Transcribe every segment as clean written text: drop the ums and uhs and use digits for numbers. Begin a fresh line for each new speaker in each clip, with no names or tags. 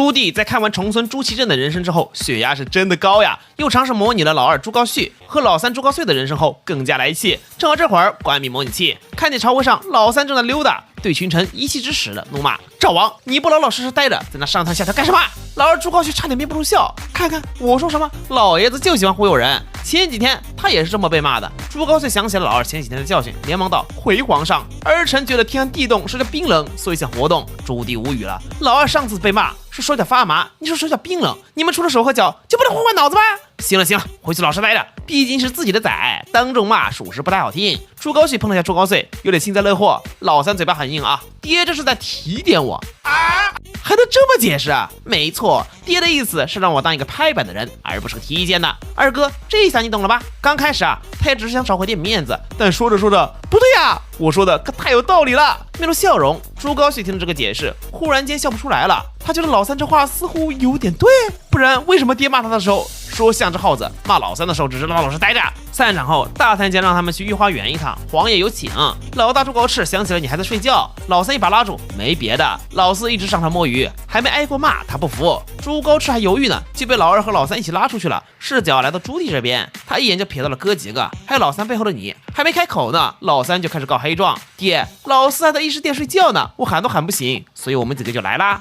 朱棣在看完重孙朱祁镇的人生之后，血压是真的高呀，又尝试模拟了老二朱高煦和老三朱高燧的人生后，更加来气。正好这会儿关闭模拟器，看见朝会上老三正在溜达，对群臣一气之使的怒骂：赵王，你不老老实实待着，在那上蹿下跳干什么？老二朱高煦差点憋不住笑，看看我说什么，老爷子就喜欢忽悠人。前几天他也是这么被骂的。朱高燧想起了老二前几天的教训，连忙道：回皇上，儿臣觉得天寒地冻，是个冰冷，所以想活动。朱棣无语了，老二上次被骂是手脚发麻，你说手脚冰冷，你们除了手和脚就不能换换脑子吗？行了，回去老实待着，毕竟是自己的崽，当众骂属实不太好听。朱高煦碰了下朱高燧，有点幸灾乐祸。老三嘴巴很硬啊，爹这是在提点我啊，还能这么解释啊？没错，爹的意思是让我当一个拍板的人，而不是个提意见的。二哥，这下你懂了吧？刚开始啊，他也只是想找回点面子，但说着说着，不对呀，我说的可太有道理了。面露笑容，朱高煦听了这个解释，忽然间笑不出来了。他觉得老三这话似乎有点对，不然为什么爹骂他的时候说像只耗子，骂老三的时候只是老老实待着？散场后，大太监让他们去御花园一趟，皇爷有请。老大朱高炽想起了你还在睡觉，老三一把拉住，没别的，老四一直上床摸鱼，还没挨过骂，他不服。朱高炽还犹豫呢，就被老二和老三一起拉出去了，视角来到朱棣这边，他一眼就瞥到了哥几个，还有老三背后的你，还没开口呢，老三就开始告黑状。爹，老四还在议事殿睡觉呢，我喊都喊不醒，所以我们几个就来啦。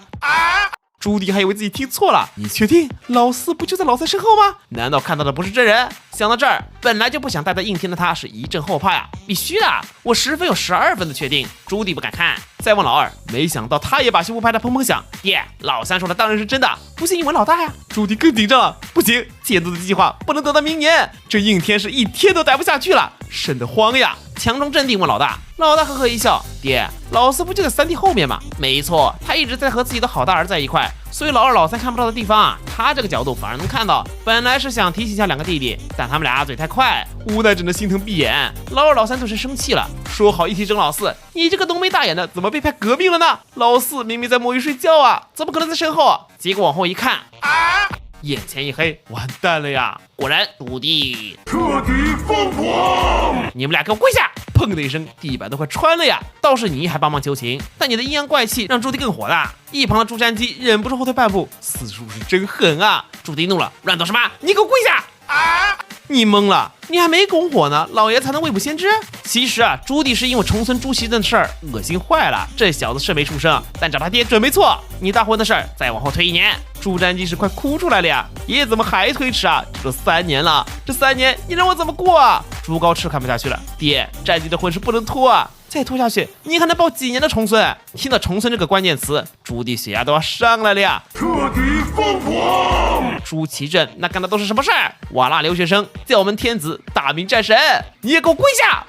朱棣还以为自己听错了，你确定老四不就在老三身后吗？难道看到的不是真人？想到这儿，本来就不想待在应天的他是一阵后怕呀，必须的，我10分有12分的确定。朱棣不敢看，再问老二，没想到他也把胸脯拍得砰砰响。爹，老三说的当然是真的，不信你问老大呀。朱棣更紧张了，不行，监督的计划不能等到明年，这应天是一天都待不下去了，瘆得慌呀。强装镇定问老大，老大呵呵一笑，爹，老四不就在3弟后面吗？没错，他一直在和自己的好大儿在一块，所以老二老三看不到的地方啊，他这个角度反而能看到。本来是想提醒一下2个弟弟，但他们俩嘴太快，无奈只能心疼闭眼。老二老三顿时生气了，说好一起整老四，你这个浓眉大眼的怎么被派革命了呢？老四明明在摸鱼睡觉啊，怎么可能在身后啊？结果往后一看啊，眼前一黑，完蛋了呀！果然朱棣彻底疯狂，你们俩给我跪下！砰的一声，地板都快穿了呀！倒是你还帮忙求情，但你的阴阳怪气让朱棣更火大。一旁的朱瞻基忍不住后退半步，四叔是真狠啊！朱棣怒了，乱动什么？你给我跪下！啊！你懵了，你还没拱火呢，老爷才能未卜先知。其实啊，朱棣是因为重孙朱祁镇的事儿恶心坏了，这小子是没出声，但找他爹准没错。你大婚的事儿再往后推1年，朱瞻基是快哭出来了呀！爷怎么还推迟啊？这都3年了，这3年你让我怎么过啊？朱高炽看不下去了，爹，瞻基的婚是不能拖啊！再拖下去，你还能抱几年的重孙？听到重孙这个关键词，朱棣血压都要上来了呀！彻底疯狂！朱祁镇那干的都是什么事儿？瓦剌留学生，叫门天子，大明战神，你也给我跪下！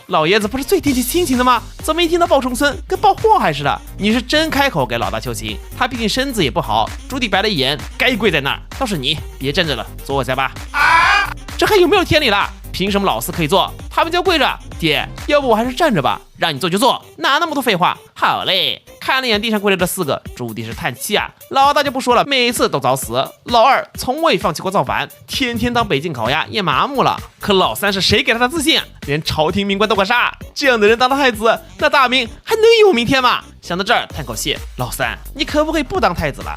老爷子不是最惦记亲情的吗？怎么一听到抱重孙跟抱祸害似的？你是真开口给老大求情，他毕竟身子也不好。朱棣白了一眼，该跪在那儿。倒是你，别站着了，坐下吧。这还有没有天理了？凭什么老四可以坐，他们就要跪着？爹，要不我还是站着吧，让你坐就坐，哪那么多废话？好嘞。看了一眼地上跪着的4个，朱棣是叹气啊。老大就不说了，每次都早死。老二从未放弃过造反，天天当北京烤鸭也麻木了。可老三是谁给他的自信？连朝廷命官都敢杀，这样的人当了太子，那大明还能有明天吗？想到这儿，叹口气，老三，你可不可以不当太子了？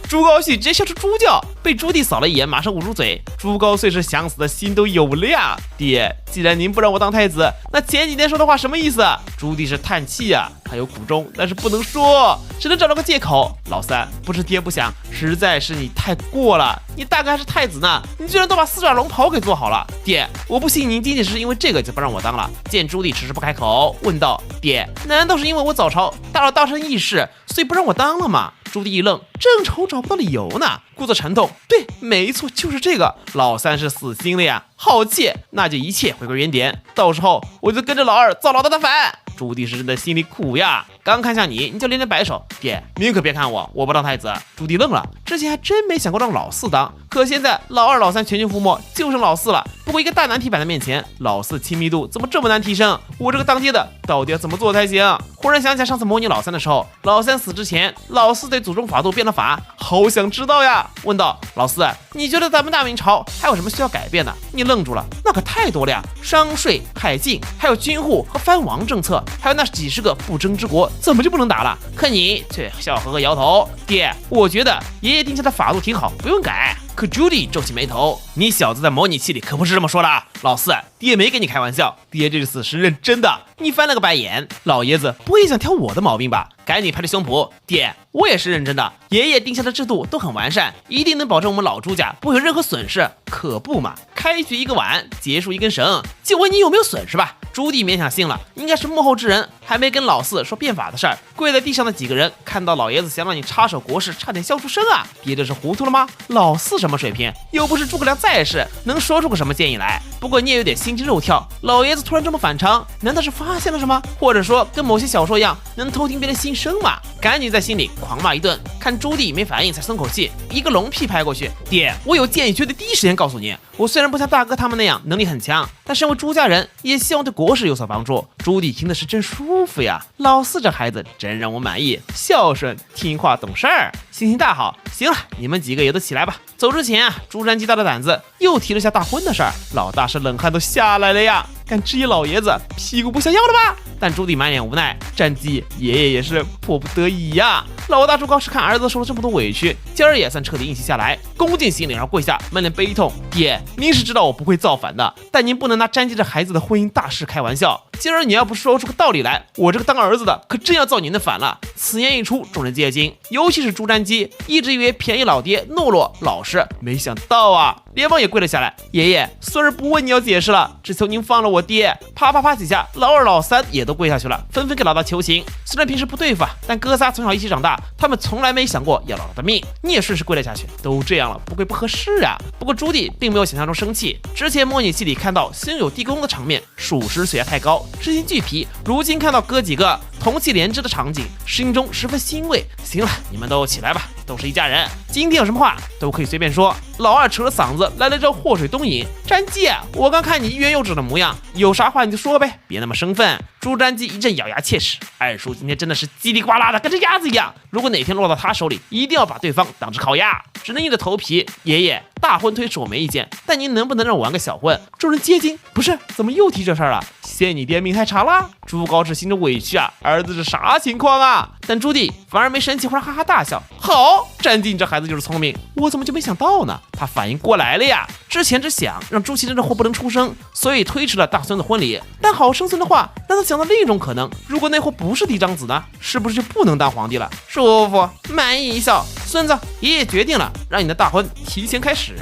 朱高煦直接笑出猪叫，被朱棣扫了一眼，马上捂住嘴。朱高燧是想死的心都有了呀！爹，既然您不让我当太子，那前几天说的话什么意思？朱棣是叹气啊，他有苦衷，但是不能说，只能找到个借口。老三，不是爹不想，实在是你太过了。你大概还是太子呢，你居然都把4爪龙袍给做好了。爹，我不信您仅仅是因为这个就不让我当了。见朱棣迟迟不开口，问道：爹，难道是因为我早朝大了大臣议事，所以不让我当了吗？朱棣一愣，正愁找不到理由呢，故作沉痛，对，没错，就是这个。老三是死心了呀，好气，那就一切回归原点，到时候我就跟着老二造老大的反。朱棣是真的心里苦呀，刚看向你就连连摆手，爹，您可别看我不当太子。朱棣愣了，之前还真没想过让老四当，可现在老二老三全军覆没，就剩老四了。不过一个大难题摆在面前，老四亲密度怎么这么难提升？我这个当爹的到底要怎么做才行？忽然想起来上次模拟老三的时候，老三死之前，老四对祖宗法度变了法，好想知道呀。问道：老四，你觉得咱们大明朝还有什么需要改变的？你愣住了，那可太多了呀，商税、海禁，还有军户和藩王政策，还有那几十个不争之国，怎么就不能打了？可你却笑呵呵摇头。爹，我觉得爷爷定下的法度挺好，不用改。可朱迪皱起眉头，你小子在模拟器里可不是这么说的啊！老四，爹没跟你开玩笑，爹这次是认真的。你翻了个白眼，老爷子不会想挑我的毛病吧？赶紧拍着胸脯，爹，我也是认真的。爷爷定下的制度都很完善，一定能保证我们老朱家不会有任何损失。可不嘛，开局一个碗，结束一根绳，就问你有没有损失吧。朱棣勉强信了，应该是幕后之人，还没跟老四说变法的事儿。跪在地上的几个人看到老爷子想让你插手国事，差点笑出声啊！爹这是糊涂了吗？老四什么水平？又不是诸葛亮在世，能说出个什么建议来？不过你也有点心惊肉跳，老爷子突然这么反常，难道是发现了什么？或者说跟某些小说一样，能偷听别人心声吗？赶紧在心里狂骂一顿，看朱棣没反应才松口气，一个龙屁拍过去。爹，我有建议，绝对第一时间告诉你。我虽然不像大哥他们那样能力很强，但身为朱家人，也希望对国事有所帮助。朱棣听的是真舒服呀，老四这孩子真让我满意，孝顺、听话、懂事儿，心情大好。行了，你们几个也都起来吧。走之前啊，朱瞻基大着胆子又提了下大婚的事儿，老大是冷汗都下来了呀，敢质疑老爷子，屁股不想要了吧？但朱棣满脸无奈，瞻基爷爷也是迫不得已呀。老大朱高炽看儿子受了这么多委屈，今儿也算彻底硬气下来，恭敬行礼，然后跪下，满脸悲痛。爹，您是知道我不会造反的，但您不能拿瞻基这孩子的婚姻大事开玩笑。今儿你要不说出个道理来，我这个当儿子的可真要造您的反了。此言一出，众人皆惊，尤其是朱瞻基，一直以为便宜老爹，懦弱老实，没想到啊，连忙也跪了下来。爷爷，孙儿不问你要解释了，只求您放了我爹。啪啪啪几下，老二老三也都跪下去了，纷纷给老大求情。虽然平时不对付啊，但哥仨从小一起长大，他们从来没想过要老大的命。你也顺势跪了下去，都这样了，不跪不合适啊。不过朱棣并没有想象中生气，之前模拟器里看到兄友弟恭的场面，属实血压太高，吃进巨皮。如今看到哥几个同气连枝的场景，心中十分欣慰。行了，你们都起来吧，都是一家人，今天有什么话都可以随便说。老二扯了嗓子来了这祸水东引，瞻基，我刚看你欲言又止的模样，有啥话你就说呗，别那么生分。朱瞻基一阵咬牙切齿，二叔今天真的是叽里呱啦的，跟只鸭子一样，如果哪天落到他手里，一定要把对方当只烤鸭。只能硬着头皮，爷爷，大婚推迟我没意见，但您能不能让我玩个小婚？众人皆惊，不是，怎么又提这事儿了？嫌你爹命太长了？朱高炽心中委屈啊，儿子是啥情况啊？但朱棣反而没生气，忽然哈哈大笑。好，瞻基你这孩子就是聪明，我怎么就没想到呢？他反应过来了呀，之前只想让朱祁镇这货不能出生，所以推迟了大孙子婚礼。但好生孙的话，让他想到另一种可能，如果那货不是嫡长子呢，是不是就不能当皇帝了？舒服，满意一笑。孙子，爷爷决定了，让你的大婚提前开始。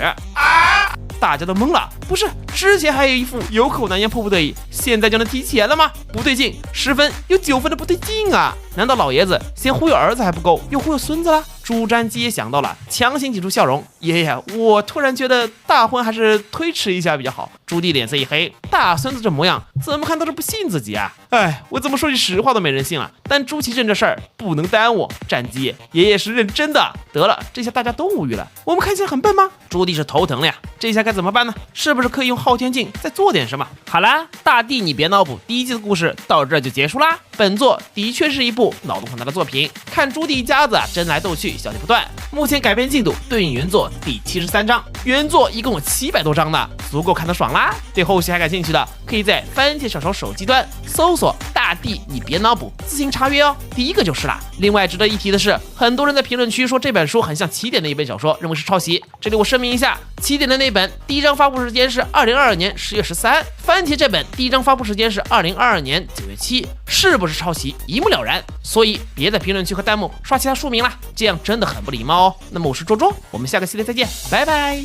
大家都懵了，不是之前还有一副有口难言迫不得已，现在就能提前了吗？不对劲，10分有9分的不对劲啊！难道老爷子先忽悠儿子还不够，又忽悠孙子了？朱瞻基也想到了，强行挤出笑容。爷爷，我突然觉得大婚还是推迟一下比较好。朱棣脸色一黑，大孙子这模样，怎么看都是不信自己啊！哎，我怎么说句实话都没人信了。但朱祁镇这事儿不能耽误，瞻基爷爷是认真的。得了，这下大家都无语了。我们看起来很笨吗？朱棣是头疼了呀，这下该怎么办呢？是不是可以用昊天镜再做点什么？好啦，大帝你别脑补，第1季的故事到这就结束啦。本作的确是一部脑洞很大的作品，看朱棣一家子争来斗去，笑点不断。目前改编进度对应原作第73章，原作一共有700多章呢，足够看得爽啦。对后续还感兴趣的，可以在番茄小说手机端搜索大帝你别脑补，自行查阅哦。第一个就是啦。另外值得一提的是，很多人在评论区说这本书很像起点的一本小说，认为是抄袭。这里我声明一下，起点的那本第1章发布时间是2022年10月13，番茄这本第1章发布时间是2022年9月7，是不是抄袭一目了然。所以别在评论区和弹幕刷其他书名啦，这样真的很不礼貌哦。那么我是卓卓，我们下个系列再见，拜拜。